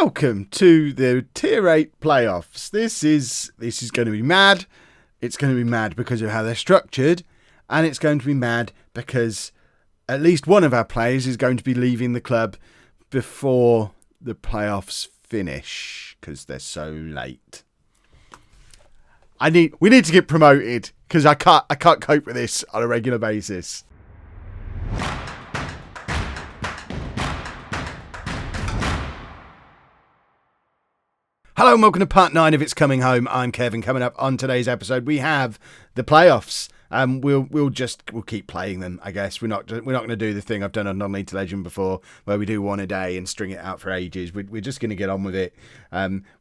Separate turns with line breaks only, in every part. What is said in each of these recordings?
Welcome to the Tier 8 playoffs. This is going to be mad. It's going to be mad because of how they're structured, and it's going to be mad because at least one of our players is going to be leaving the club before the playoffs finish because they're so late. We need to get promoted because I can't cope with this on a regular basis. Hello and welcome to part 9 of It's Coming Home. I'm Kevin. Coming up on today's episode, we have the playoffs. We'll keep playing them, I guess. We're not going to do the thing I've done on Non-League to Legend before, where we do one a day and string it out for ages. We're just going to get on with it.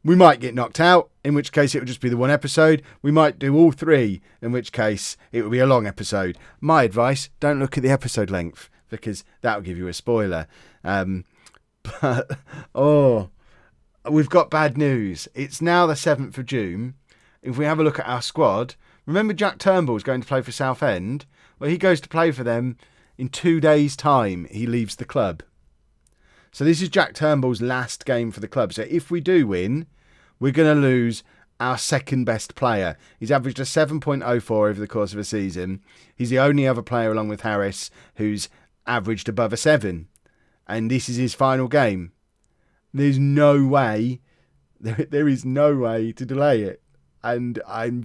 We might get knocked out, in which case it will just be the one episode. We might do all 3, in which case it will be a long episode. My advice: don't look at the episode length because that will give you a spoiler. We've got bad news. It's now the 7th of June. If we have a look at our squad, remember Jack Turnbull's going to play for Southend? Well, he goes to play for them in 2 days' time. He leaves the club. So this is Jack Turnbull's last game for the club. So if we do win, we're going to lose our second best player. He's averaged a 7.04 over the course of a season. He's the only other player along with Harris who's averaged above a 7. And this is his final game. There's no way, there is no way to delay it. And I'm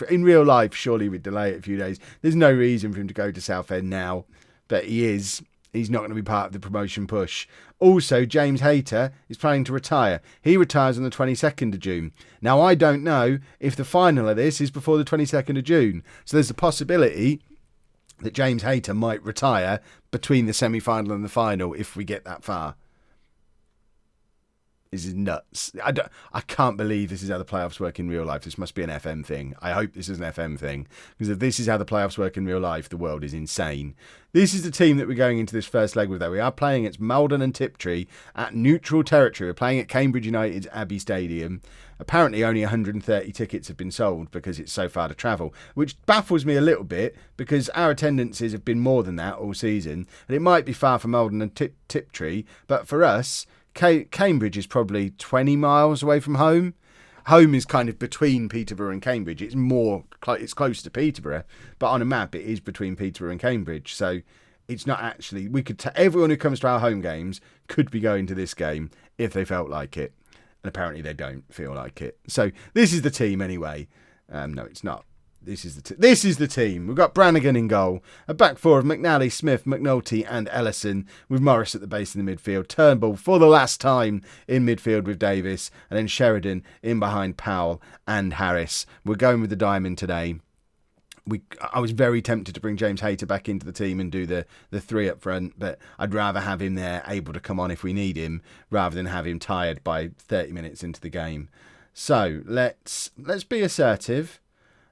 in real life, surely we'd delay it a few days. There's no reason for him to go to Southend now, but he's not going to be part of the promotion push. Also, James Hayter is planning to retire. He retires on the 22nd of June. Now, I don't know if the final of this is before the 22nd of June. So there's a possibility that James Hayter might retire between the semi-final and the final if we get that far. This is nuts. I can't believe this is how the playoffs work in real life. This must be an FM thing. I hope this is an FM thing. Because if this is how the playoffs work in real life, the world is insane. This is the team that we're going into this first leg with, though. We are playing against Maldon and Tiptree at neutral territory. We're playing at Cambridge United's Abbey Stadium. Apparently only 130 tickets have been sold because it's so far to travel, which baffles me a little bit because our attendances have been more than that all season. And it might be far from Maldon and Tiptree, but for us, Cambridge is probably 20 miles away from home. Home is kind of between Peterborough and Cambridge. It's close to Peterborough, but on a map it is between Peterborough and Cambridge. So it's not actually. Everyone who comes to our home games could be going to this game if they felt like it, and apparently they don't feel like it. So this is the team anyway. No, it's not. This is the team. We've got Brannigan in goal. A back four of McNally, Smith, McNulty and Ellison, with Morris at the base in the midfield. Turnbull for the last time in midfield with Davis. And then Sheridan in behind Powell and Harris. We're going with the diamond today. I was very tempted to bring James Hayter back into the team and do the 3 up front, but I'd rather have him there able to come on if we need him rather than have him tired by 30 minutes into the game. So let's be assertive.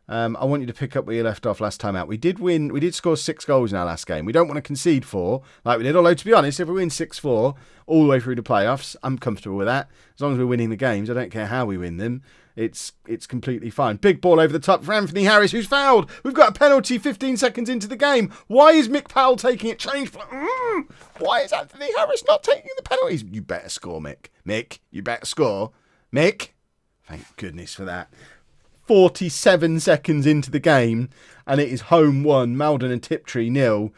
I want you to pick up where you left off last time out. We did win. We did score 6 goals in our last game. We don't want to concede 4 like we did. Although, to be honest, if we win 6-4 all the way through the playoffs, I'm comfortable with that. As long as we're winning the games, I don't care how we win them. It's completely fine. Big ball over the top for Anthony Harris, who's fouled. We've got a penalty 15 seconds into the game. Why is Mick Powell taking it? Why is Anthony Harris not taking the penalties? You better score, Mick. Mick, you better score. Mick, thank goodness for that. 47 seconds into the game, and it is home 1, Maldon and Tiptree 0,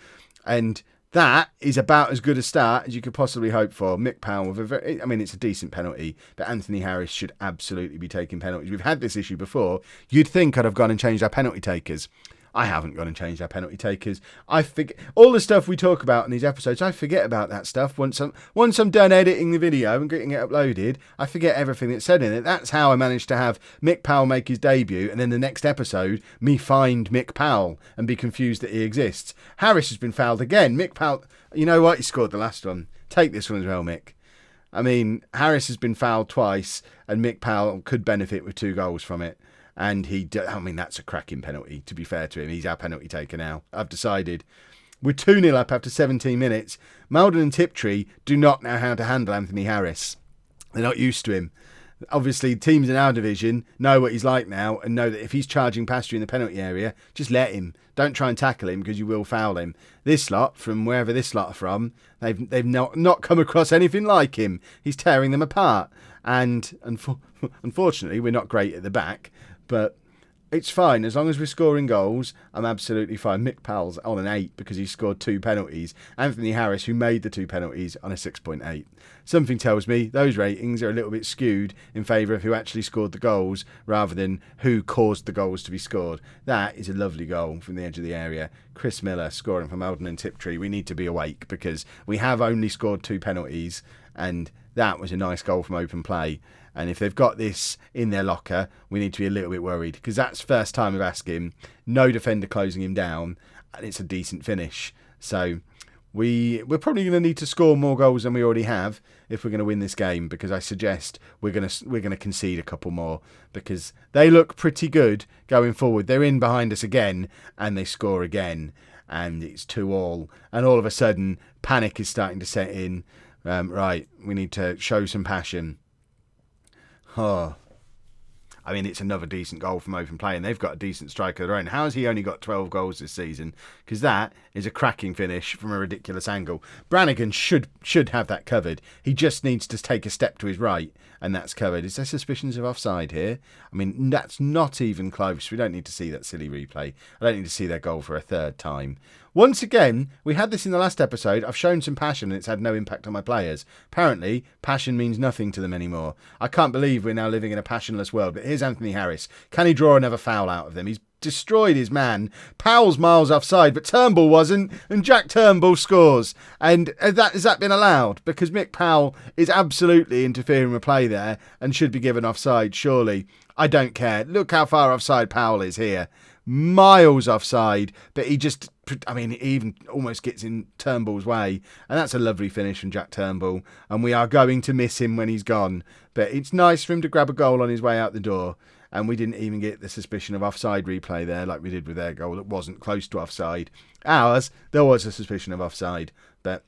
and that is about as good a start as you could possibly hope for. Mick Powell with it's a decent penalty, but Anthony Harris should absolutely be taking penalties. We've had this issue before. You'd think I'd have gone and changed our penalty takers. I haven't gone and changed our penalty takers. I forget all the stuff we talk about in these episodes. I forget about that stuff once I'm done editing the video and getting it uploaded. I forget everything that's said in it. That's how I managed to have Mick Powell make his debut, and then the next episode, me find Mick Powell and be confused that he exists. Harris has been fouled again. Mick Powell, you know what? He scored the last one. Take this one as well, Mick. I mean, Harris has been fouled twice, and Mick Powell could benefit with 2 goals from it. And that's a cracking penalty, to be fair to him. He's our penalty taker now. I've decided. We're 2-0 up after 17 minutes. Maldon and Tiptree do not know how to handle Anthony Harris. They're not used to him. Obviously, teams in our division know what he's like now and know that if he's charging past you in the penalty area, just let him. Don't try and tackle him because you will foul him. This lot, from wherever this lot are from, they've not come across anything like him. He's tearing them apart. And unfortunately, we're not great at the back, but it's fine. As long as we're scoring goals, I'm absolutely fine. Mick Powell's on an 8 because he scored 2 penalties. Anthony Harris, who made the 2 penalties, on a 6.8. Something tells me those ratings are a little bit skewed in favour of who actually scored the goals rather than who caused the goals to be scored. That is a lovely goal from the edge of the area. Chris Miller scoring from Eldon and Tiptree. We need to be awake because we have only scored 2 penalties, and that was a nice goal from open play. And if they've got this in their locker, we need to be a little bit worried because that's first time of asking, no defender closing him down, and it's a decent finish. So we're probably going to need to score more goals than we already have if we're going to win this game, because I suggest we're going to concede a couple more because they look pretty good going forward. They're in behind us again and they score again, and it's 2-2, and all of a sudden panic is starting to set in. Right, we need to show some passion. Oh, I mean, it's another decent goal from open play, and they've got a decent striker of their own. How has he only got 12 goals this season? Because that is a cracking finish from a ridiculous angle. Brannigan should have that covered. He just needs to take a step to his right, and that's covered. Is there suspicions of offside here? I mean, that's not even close. We don't need to see that silly replay. I don't need to see their goal for a third time. Once again, we had this in the last episode. I've shown some passion and it's had no impact on my players. Apparently, passion means nothing to them anymore. I can't believe we're now living in a passionless world. But here's Anthony Harris. Can he draw another foul out of them? He's destroyed his man. Powell's miles offside, but Turnbull wasn't, and Jack Turnbull scores. And has that been allowed? Because Mick Powell is absolutely interfering with play there and should be given offside, surely. I don't care. Look how far offside Powell is here. Miles offside, but he even almost gets in Turnbull's way, and that's a lovely finish from Jack Turnbull, and we are going to miss him when he's gone, but it's nice for him to grab a goal on his way out the door, and we didn't even get the suspicion of offside replay there like we did with their goal. It wasn't close to offside. Ours, there was a suspicion of offside, but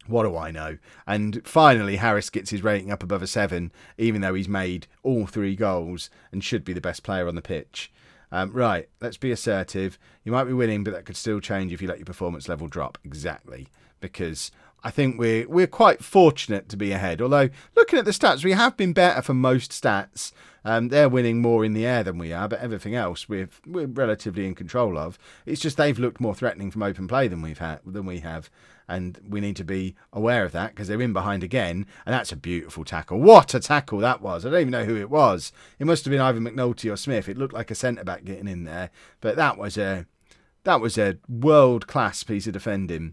what do I know? And finally, Harris gets his rating up above a 7, even though he's made all 3 goals and should be the best player on the pitch. Right, let's be assertive. You might be winning, but that could still change if you let your performance level drop. Exactly, because I think we're quite fortunate to be ahead. Although, looking at the stats, we have been better for most stats. They're winning more in the air than we are, but everything else we're relatively in control of. It's just they've looked more threatening from open play than we have. And we need to be aware of that because they're in behind again. And that's a beautiful tackle. What a tackle that was. I don't even know who it was. It must have been either McNulty or Smith. It looked like a centre-back getting in there. But that was a world-class piece of defending.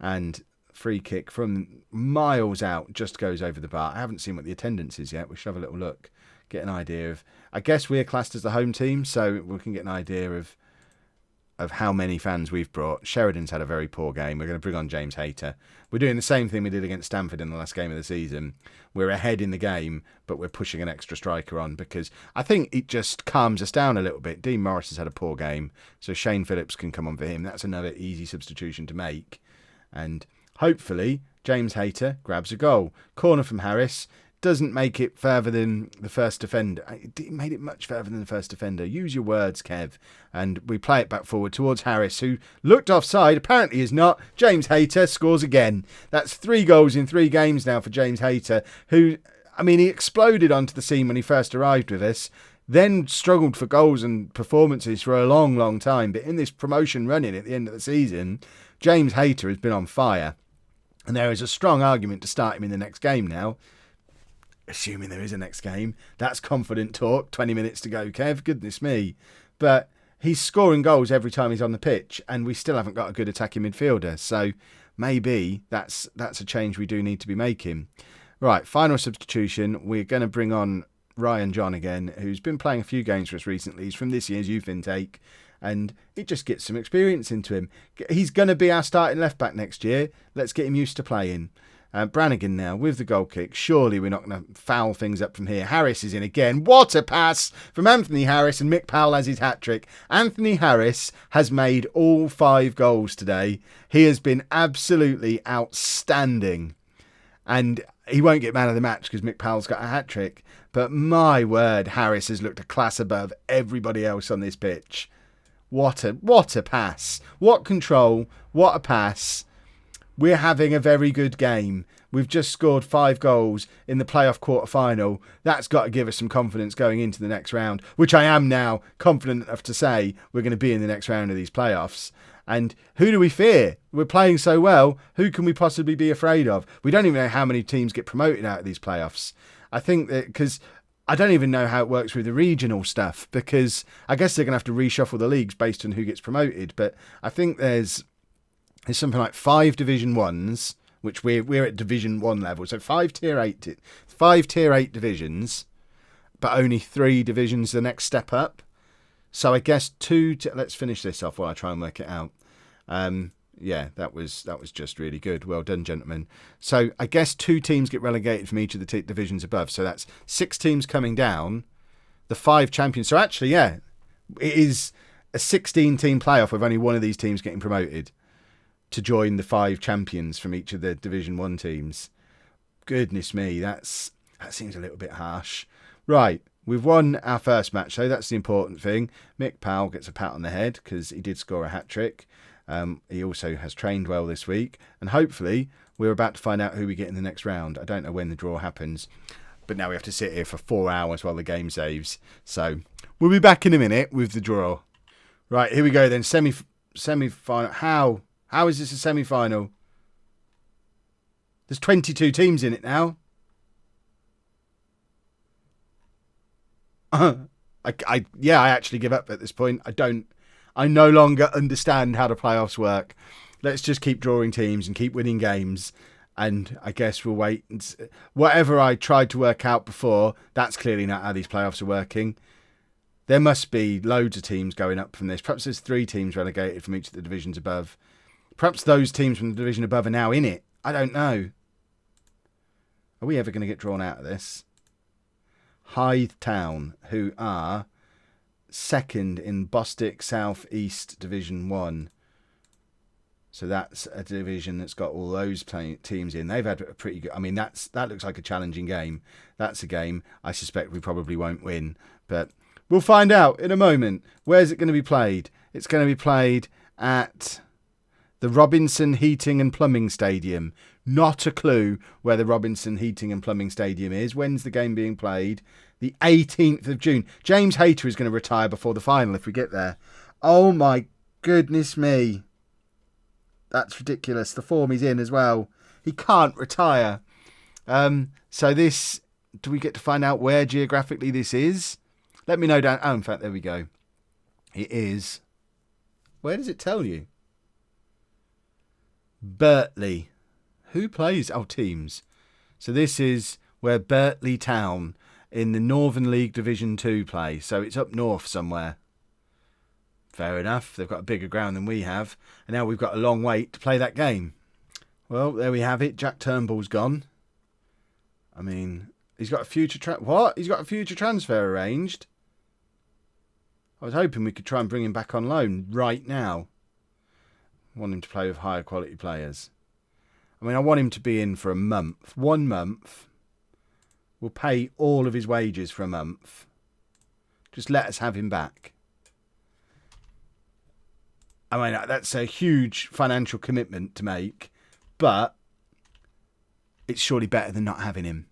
And free kick from miles out just goes over the bar. I haven't seen what the attendance is yet. We should have a little look. Get an idea of... I guess we're classed as the home team, so we can get an idea of how many fans we've brought. Sheridan's had a very poor game. We're going to bring on James Hayter. We're doing the same thing we did against Stamford in the last game of the season. We're ahead in the game, but we're pushing an extra striker on because I think it just calms us down a little bit. Dean Morris has had a poor game, so Shane Phillips can come on for him. That's another easy substitution to make. And hopefully, James Hayter grabs a goal. Corner from Harris. Doesn't make it further than the first defender. It made it much further than the first defender. Use your words, Kev. And we play it back forward towards Harris, who looked offside. Apparently is not. James Hayter scores again. That's 3 goals in 3 games now for James Hayter, who, I mean, he exploded onto the scene when he first arrived with us, then struggled for goals and performances for a long, long time. But in this promotion running at the end of the season, James Hayter has been on fire. And there is a strong argument to start him in the next game now. Assuming there is a next game. That's confident talk. 20 minutes to go, Kev. Goodness me. But he's scoring goals every time he's on the pitch, and we still haven't got a good attacking midfielder. So maybe that's a change we do need to be making. Right, final substitution. We're going to bring on Ryan John again, who's been playing a few games for us recently. He's from this year's youth intake, and it just gets some experience into him. He's going to be our starting left-back next year. Let's get him used to playing. Brannigan now with the goal kick. Surely we're not going to foul things up from here. Harris is in again. What a pass from Anthony Harris, and Mick Powell has his hat-trick. Anthony Harris has made all 5 goals today. He has been absolutely outstanding. And he won't get man of the match because Mick Powell's got a hat-trick. But my word, Harris has looked a class above everybody else on this pitch. What a pass. What control. What a pass. We're having a very good game. We've just scored 5 goals in the playoff quarter-final. That's got to give us some confidence going into the next round, which I am now confident enough to say we're going to be in the next round of these playoffs. And who do we fear? We're playing so well. Who can we possibly be afraid of? We don't even know how many teams get promoted out of these playoffs. I think that because I don't even know how it works with the regional stuff, because I guess they're going to have to reshuffle the leagues based on who gets promoted. But I think there's something like 5 Division 1s, which we're at Division 1 level. So 5 Tier 8 divisions, but only 3 divisions the next step up. So I guess let's finish this off while I try and work it out. Yeah, that was just really good. Well done, gentlemen. So I guess 2 teams get relegated from each of the divisions above. So that's 6 teams coming down, the 5 champions. So actually, yeah, it is a 16-team playoff with only one of these teams getting promoted to join the 5 champions from each of the Division 1 teams. Goodness me, that seems a little bit harsh. Right, we've won our first match, so that's the important thing. Mick Powell gets a pat on the head because he did score a hat-trick. He also has trained well this week, and hopefully we're about to find out who we get in the next round. I don't know when the draw happens, but now we have to sit here for 4 hours while the game saves. So we'll be back in a minute with the draw. Right, here we go then. Semi-final. How is this a semi-final? There's 22 teams in it now. I actually give up at this point. I no longer understand how the playoffs work. Let's just keep drawing teams and keep winning games. And I guess we'll wait. Whatever I tried to work out before, that's clearly not how these playoffs are working. There must be loads of teams going up from this. Perhaps there's 3 teams relegated from each of the divisions above. Perhaps those teams from the division above are now in it. I don't know. Are we ever going to get drawn out of this? Hythe Town, who are second in Bostik South East Division 1. So that's a division that's got all those teams in. They've had a pretty good... I mean, that looks like a challenging game. That's a game I suspect we probably won't win. But we'll find out in a moment. Where's it going to be played? It's going to be played at the Robinson Heating and Plumbing Stadium. Not a clue where the Robinson Heating and Plumbing Stadium is. When's the game being played? The 18th of June. James Hayter is going to retire before the final if we get there. Oh my goodness me. That's ridiculous. The form he's in as well. He can't retire. So this... Do we get to find out where geographically this is? Let me know down... Oh, in fact, there we go. It is... Where does it tell you? Bertley. Who plays? Oh, teams. So this is where Bertley Town in the Northern League Division 2 play. So it's up north somewhere. Fair enough. They've got a bigger ground than we have. And now we've got a long wait to play that game. Well, there we have it. Jack Turnbull's gone. I mean, he's got a future... What? He's got a future transfer arranged? I was hoping we could try and bring him back on loan right now. I want him to play with higher quality players. I mean, I want him to be in for a month. 1 month. We'll pay all of his wages for a month. Just let us have him back. I mean, that's a huge financial commitment to make, but it's surely better than not having him.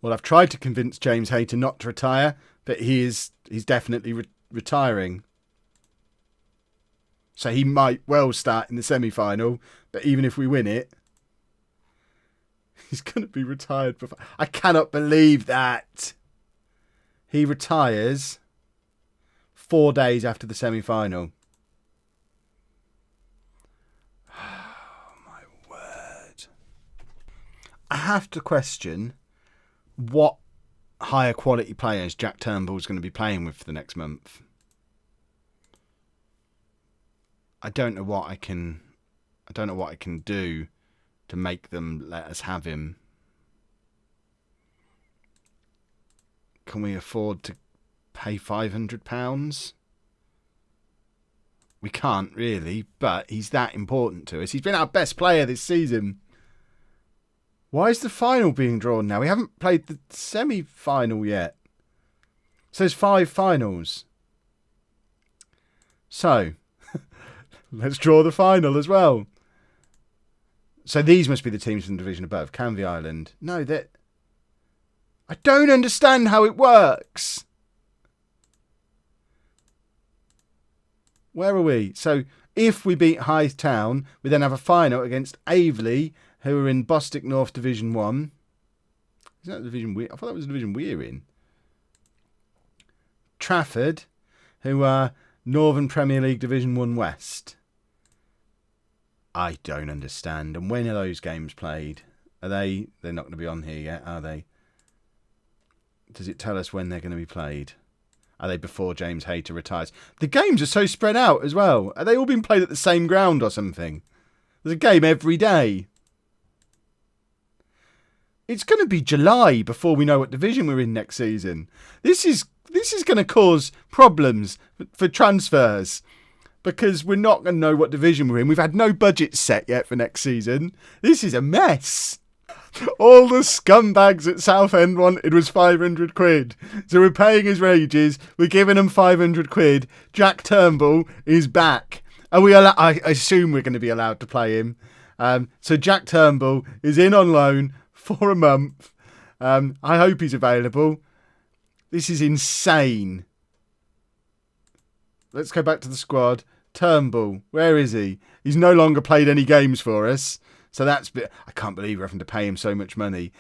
Well, I've tried to convince James Hayter not to retire, but he's definitely retiring. So he might well start in the semi-final, but even if we win it, he's going to be retired before... I cannot believe that. He retires 4 days after the semi-final. Oh, my word. I have to question what higher quality players Jack Turnbull's going to be playing with for the next month. I don't know what I can do to make them let us have him. Can we afford to pay £500? We can't really, but he's that important to us. He's been our best player this season. Why is the final being drawn now? We haven't played the semi-final yet. So there's 5 finals. So, let's draw the final as well. So these must be the teams from the division above. Canvey Island. No, that... I don't understand how it works. Where are we? So if we beat Hythe Town, we then have a final against Aveley, who are in Bostik North Division 1. Is that the division I thought that was the division we're in. Trafford, who are Northern Premier League Division 1 West. I don't understand. And when are those games played? Are they... They're not going to be on here yet, are they? Does it tell us when they're going to be played? Are they before James Hayter retires? The games are so spread out as well. Are they all being played at the same ground or something? There's a game every day. It's going to be July before we know what division we're in next season. This is going to cause problems for transfers because we're not going to know what division we're in. We've had no budget set yet for next season. This is a mess. All the scumbags at Southend wanted was 500 quid. So we're paying his wages. We're giving him 500 quid. Jack Turnbull is back. Are we? I assume we're going to be allowed to play him. So Jack Turnbull is in on loan for a month. I hope he's available. This is insane. Let's go back to the squad. Turnbull, where is he? He's no longer played any games for us. So that's... I can't believe we're having to pay him so much money.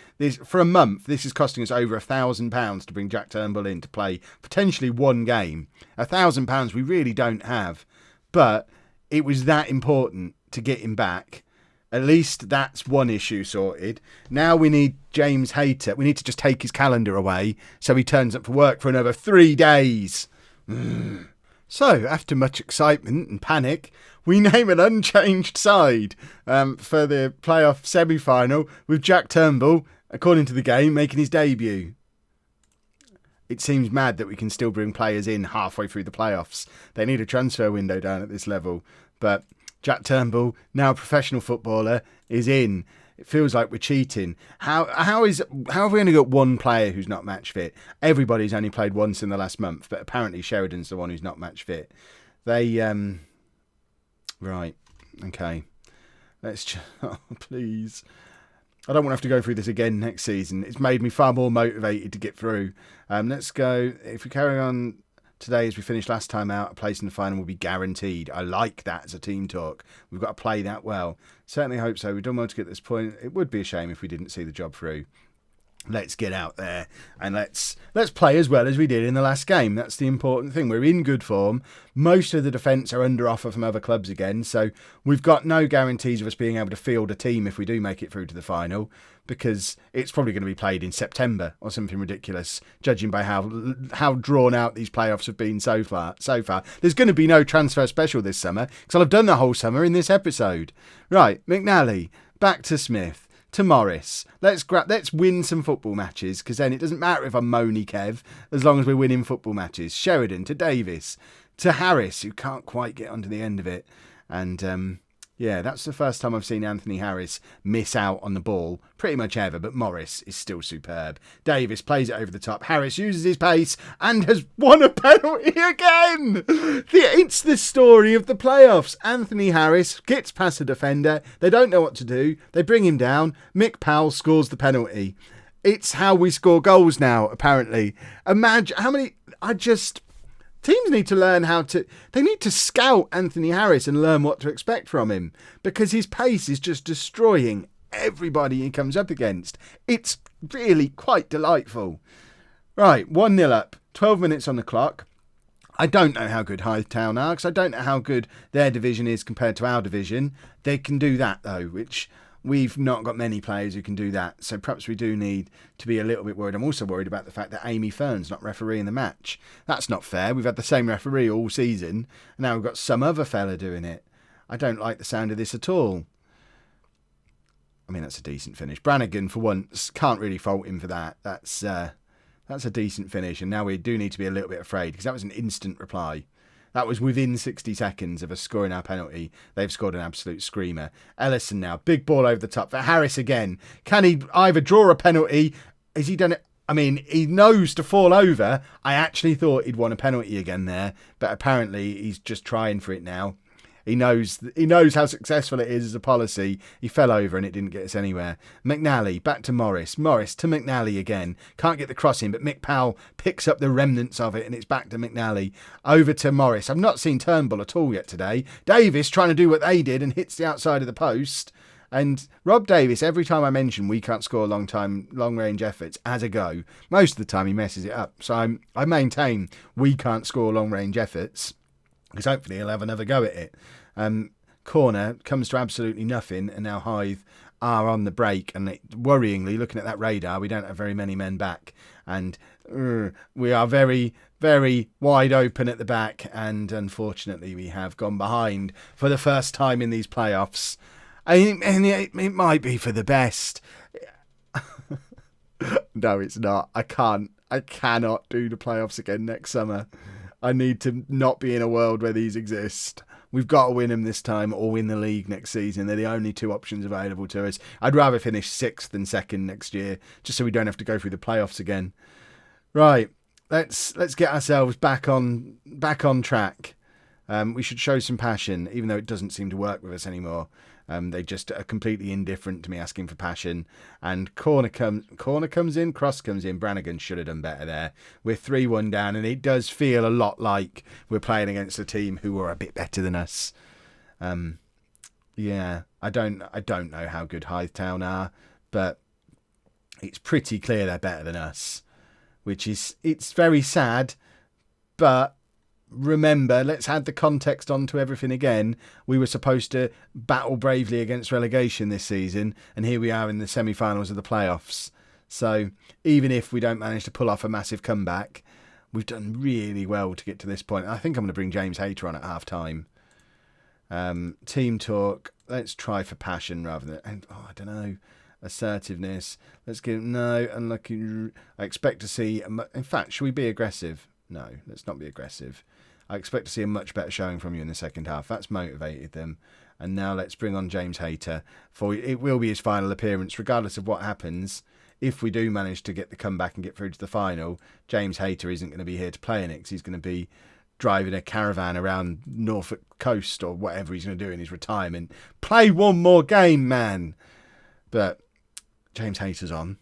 For a month, this is costing us over £1,000 to bring Jack Turnbull in to play potentially one game. £1,000 we really don't have. But it was that important to get him back. At least that's one issue sorted. Now we need James Hayter. We need to just take his calendar away so he turns up for work for another 3 days. So, after much excitement and panic, we name an unchanged side for the playoff semi-final with Jack Turnbull, according to the game, making his debut. It seems mad that we can still bring players in halfway through the playoffs. They need a transfer window down at this level. But Jack Turnbull, now a professional footballer, is in. It feels like we're cheating. How have we only got one player who's not match fit? Everybody's only played once in the last month, but apparently Sheridan's the one who's not match fit. They right, okay. Let's oh, please. I don't want to have to go through this again next season. It's made me far more motivated to get through. Let's go. If we carry on today as we finished last time out, a place in the final will be guaranteed. I like that as a team talk. We've got to play that well. Certainly hope so. We've done well to get this point. It would be a shame if we didn't see the job through. Let's get out there and let's play as well as we did in the last game. That's the important thing. We're in good form. Most of the defence are under offer from other clubs again, so we've got no guarantees of us being able to field a team if we do make it through to the final, because it's probably going to be played in September or something ridiculous, judging by how drawn out these playoffs have been so far. There's going to be no transfer special this summer because I'll have done the whole summer in this episode. Right, McNally, back to Smith. To Morris. Let's win some football matches, because then it doesn't matter if I'm moany Kev, as long as we're winning football matches. Sheridan to Davis to Harris, who can't quite get onto the end of it. And yeah, that's the first time I've seen Anthony Harris miss out on the ball, pretty much ever, but Morris is still superb. Davis plays it over the top. Harris uses his pace and has won a penalty again. It's the story of the playoffs. Anthony Harris gets past a defender. They don't know what to do. They bring him down. Mick Powell scores the penalty. It's how we score goals now, apparently. Imagine how many... Teams need to learn they need to scout Anthony Harris and learn what to expect from him, because his pace is just destroying everybody he comes up against. It's really quite delightful. Right, 1-0 up, 12 minutes on the clock. I don't know how good Hythe Town are, because I don't know how good their division is compared to our division. They can do that, though, which... We've not got many players who can do that, so perhaps we do need to be a little bit worried. I'm also worried about the fact that Amy Fern's not refereeing the match. That's not fair. We've had the same referee all season, and now we've got some other fella doing it. I don't like the sound of this at all. I mean, that's a decent finish. Brannigan, for once, can't really fault him for that. That's a decent finish, and now we do need to be a little bit afraid, because that was an instant reply. That was within 60 seconds of us scoring our penalty. They've scored an absolute screamer. Ellison now. Big ball over the top for Harris again. Can he either draw a penalty? Has he done it? I mean, he knows to fall over. I actually thought he'd won a penalty again there, but apparently he's just trying for it now. He knows how successful it is as a policy. He fell over and it didn't get us anywhere. McNally, back to Morris. Morris to McNally again. Can't get the cross in, but Mick Powell picks up the remnants of it and it's back to McNally. Over to Morris. I've not seen Turnbull at all yet today. Davis trying to do what they did and hits the outside of the post. And Rob Davis, every time I mention we can't score long-range efforts, has a go. Most of the time he messes it up. So I maintain we can't score long-range efforts, because hopefully he'll have another go at it. Corner comes to absolutely nothing, and now Hythe are on the break. And worryingly, looking at that radar, we don't have very many men back. And we are very, very wide open at the back. And unfortunately, we have gone behind for the first time in these playoffs. And it might be for the best. No, it's not. I cannot do the playoffs again next summer. I need to not be in a world where these exist. We've got to win them this time or win the league next season. They're the only two options available to us. I'd rather finish 6th than 2nd next year, just so we don't have to go through the playoffs again. Right, let's get ourselves back on track. We should show some passion, even though it doesn't seem to work with us anymore. They just are completely indifferent to me asking for passion. And corner comes in, cross comes in. Brannigan should have done better there. We're 3-1 down, and it does feel a lot like we're playing against a team who are a bit better than us. Yeah, I don't know how good Hythe Town are, but it's pretty clear they're better than us, it's very sad, but. Remember, let's add the context onto everything again. We were supposed to battle bravely against relegation this season, and here we are in the semi-finals of the playoffs. So even if we don't manage to pull off a massive comeback, we've done really well to get to this point. I think I'm going to bring James Hayter on at half-time. Team talk. Let's try for passion rather than... I don't know. Assertiveness. Let's give... No, unlucky... I expect to see... In fact, should we be aggressive? No, let's not be aggressive. I expect to see a much better showing from you in the second half. That's motivated them. And now let's bring on James Hayter. For it will be his final appearance, regardless of what happens. If we do manage to get the comeback and get through to the final, James Hayter isn't going to be here to play in it, because he's going to be driving a caravan around Norfolk coast or whatever he's going to do in his retirement. Play one more game, man! But James Hayter's on.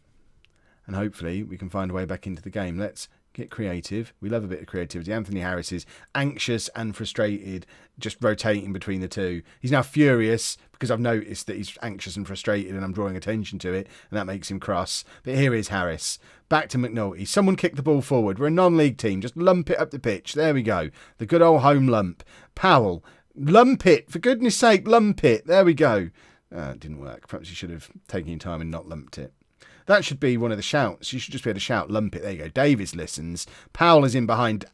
And hopefully we can find a way back into the game. Let's get creative. We love a bit of creativity. Anthony Harris is anxious and frustrated, just rotating between the two. He's now furious because I've noticed that he's anxious and frustrated and I'm drawing attention to it, and that makes him cross. But here is Harris. Back to McNulty. Someone kick the ball forward. We're a non-league team. Just lump it up the pitch. There we go. The good old home lump. Powell. Lump it. For goodness sake, lump it. There we go. It didn't work. Perhaps you should have taken your time and not lumped it. That should be one of the shouts. You should just be able to shout, lump it. There you go. Davis listens. Powell is in behind.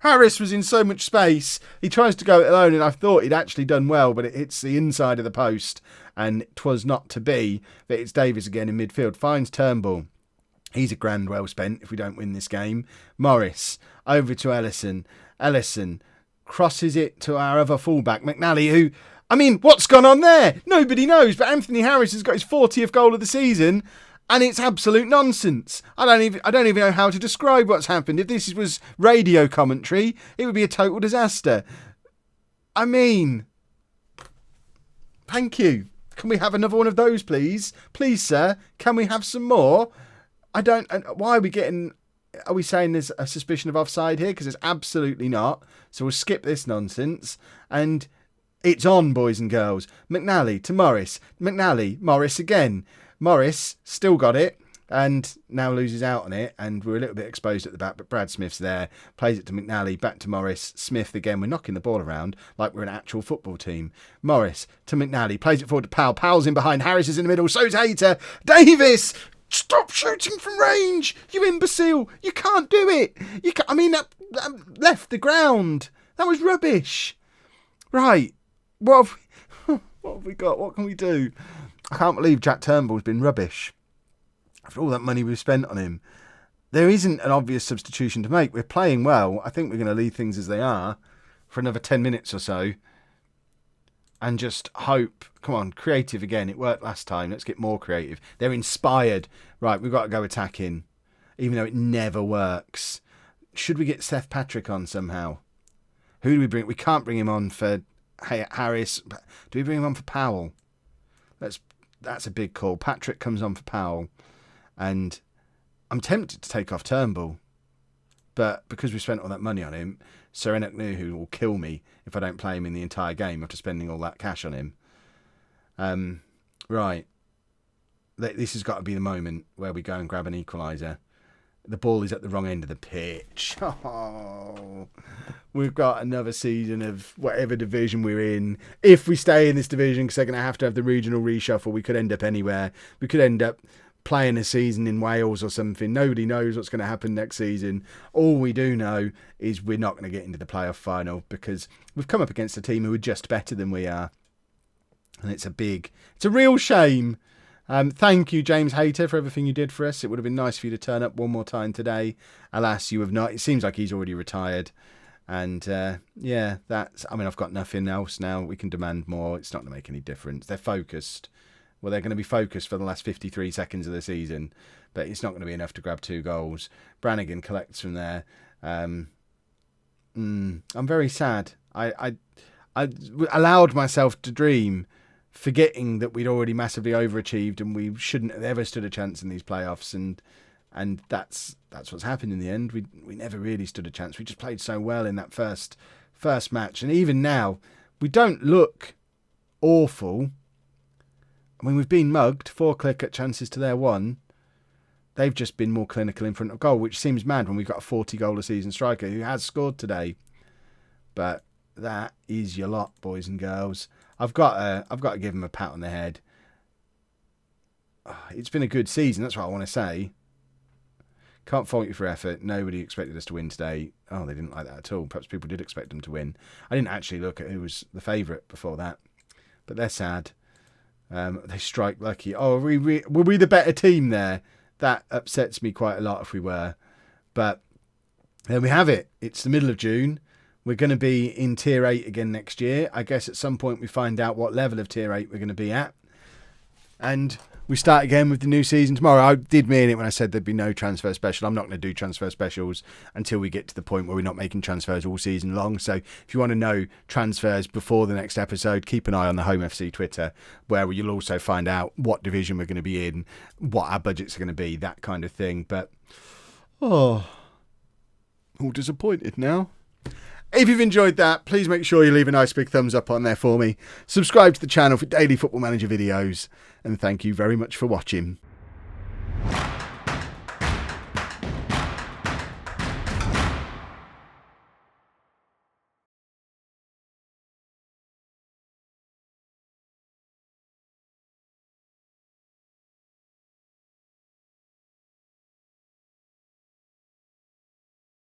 Harris was in so much space. He tries to go it alone, and I thought he'd actually done well, but it hits the inside of the post, and 'twas not to be. But it's Davis again in midfield. Finds Turnbull. He's a grand well spent if we don't win this game. Morris. Over to Ellison. Ellison crosses it to our other fullback, McNally, who... I mean, what's gone on there? Nobody knows, but Anthony Harris has got his 40th goal of the season, and it's absolute nonsense. I don't even know how to describe what's happened. If this was radio commentary, it would be a total disaster. I mean, thank you. Can we have another one of those, please? Please, sir, can we have some more? Why are we getting... Are we saying there's a suspicion of offside here? Because there's absolutely not. So we'll skip this nonsense, and... It's on, boys and girls. McNally to Morris. McNally, Morris again. Morris still got it and now loses out on it. And we're a little bit exposed at the back, but Brad Smith's there. Plays it to McNally, back to Morris. Smith again. We're knocking the ball around like we're an actual football team. Morris to McNally. Plays it forward to Powell. Powell's in behind. Harris is in the middle. So's Hayter. Davis! Stop shooting from range! You imbecile! You can't do it! You can't, I mean, that left the ground. That was rubbish. Right. What have we got? What can we do? I can't believe Jack Turnbull's been rubbish. After all that money we've spent on him. There isn't an obvious substitution to make. We're playing well. I think we're going to leave things as they are for another 10 minutes or so. And just hope. Come on, creative again. It worked last time. Let's get more creative. They're inspired. Right, we've got to go attacking. Even though it never works. Should we get Seth Patrick on somehow? Who do we bring? We can't bring him on for Harris. Do we bring him on for Powell? That's a big call. Patrick comes on for Powell. And I'm tempted to take off Turnbull. But because we spent all that money on him, Sir Nuhu will kill me if I don't play him in the entire game after spending all that cash on him. Right. This has got to be the moment where we go and grab an equaliser. The ball is at the wrong end of the pitch. Oh, we've got another season of whatever division we're in. If we stay in this division, because they're going to have the regional reshuffle, we could end up anywhere. We could end up playing a season in Wales or something. Nobody knows what's going to happen next season. All we do know is we're not going to get into the playoff final because we've come up against a team who are just better than we are. And it's a real shame. Thank you, James Hayter, for everything you did for us. It would have been nice for you to turn up one more time today. Alas, you have not. It seems like he's already retired. And yeah, I've got nothing else now. We can demand more. It's not going to make any difference. They're focused. Well, they're going to be focused for the last 53 seconds of the season, but it's not going to be enough to grab 2 goals. Brannigan collects from there. I'm very sad. I allowed myself to dream, forgetting that we'd already massively overachieved and we shouldn't have ever stood a chance in these playoffs, and that's what's happened in the end. We never really stood a chance. We just played so well in that first match, and even now we don't look awful. I mean, we've been mugged, 4 clear-cut chances to their 1. They've just been more clinical in front of goal, which seems mad when we've got a 40-goal-a-season striker who has scored today. But that is your lot, boys and girls. I've got to give him a pat on the head. It's been a good season, that's what I want to say. Can't fault you for effort. Nobody expected us to win today. Oh, they didn't like that at all. Perhaps people did expect them to win. I didn't actually look at who was the favourite before that. But they're sad. They strike lucky. Oh, were we the better team there? That upsets me quite a lot if we were. But there we have it. It's the middle of June. We're going to be in Tier 8 again next year. I guess at some point we find out what level of Tier 8 we're going to be at. And we start again with the new season tomorrow. I did mean it when I said there'd be no transfer special. I'm not going to do transfer specials until we get to the point where we're not making transfers all season long. So if you want to know transfers before the next episode, keep an eye on the Holme FC Twitter, where you'll also find out what division we're going to be in, what our budgets are going to be, that kind of thing. But, all disappointed now. If you've enjoyed that, please make sure you leave a nice big thumbs up on there for me. Subscribe to the channel for daily Football Manager videos. And thank you very much for watching.